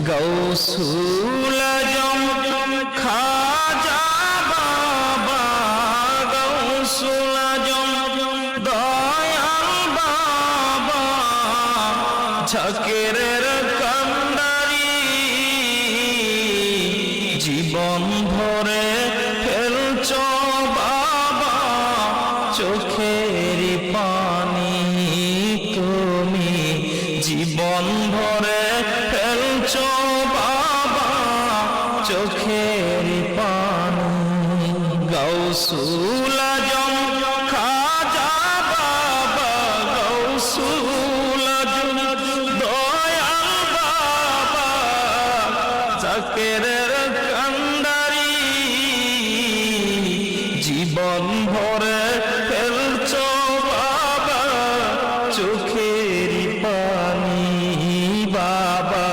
গৌসুল আজম খাজা বাবা, গৌসুল আজম দয়াল বাবা, ঝাকেরের কান্ডারি, জীবন ভরে ফেলছ বাবা চোখের পানি, তুমি জীবন ভরে ফেলছ বাবা চোখের পানি। গৌসুল আজম খাজা বাবা, গৌসুল আজম দয়াল বাবা, জাকেরের কান্ডারি, জীবন ভরে ফেলছ বাবা চোখের পানি, বাবা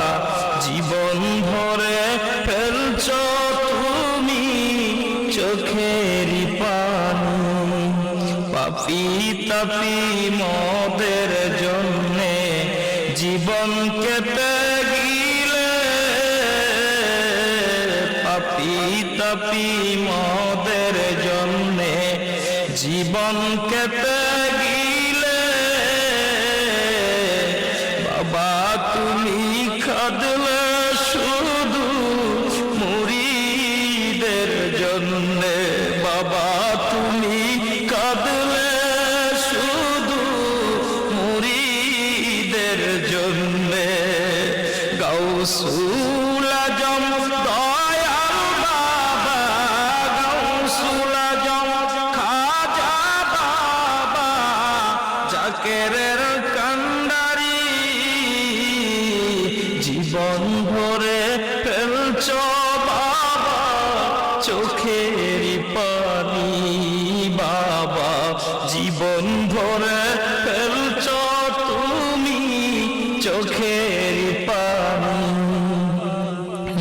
জীবন ভরে ফেলছ তুমি চোখের পানি। পাপী তাপী মদের জন্যে জীবন কেটে গিলে, পাপী তাপী মদের জন্যে জীবন কেটে গিলে, বাবা তুমি কাঁদলে শুধু মুরিদের জন্যে, বাবা তুমি কাঁদলে শুধু মুরিদের জন্যে। গৌসুল আজম দয়াল বাবা, গৌসুল আজম খাজা বাবা, জাকেরের কান্ডারি, জীবন ভরে ফেলছ বাবা চোখের পানি, বাবা জীবন ভরে ফেলছ তুমি চোখের পানি।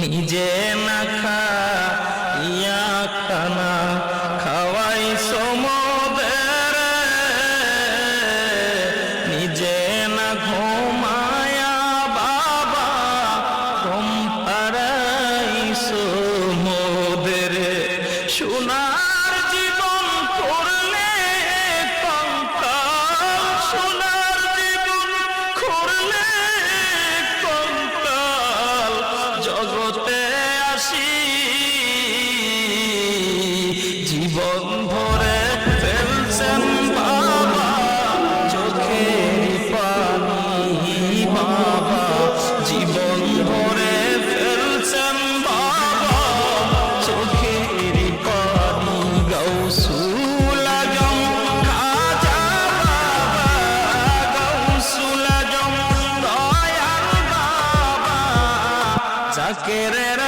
নিজে না খাইয়া খানা খাওয়াই সমদের, নিজে না ঘুমায়া বাবা ঘুম পাড়াই সমদের, সোনার জীবন করলে কঙ্কাল, সোনার জীবন করলে কঙ্কাল, জগতে আসি জীবন ভরে ফেলছেন বাবা চোখের পানি, বাবা জীবন ভরে ফেলছেন বাবা চোখের পানি। গৌসুল আজম খাজা বাবা, গৌসুল আজম দয়াল বাবা, জাকেরের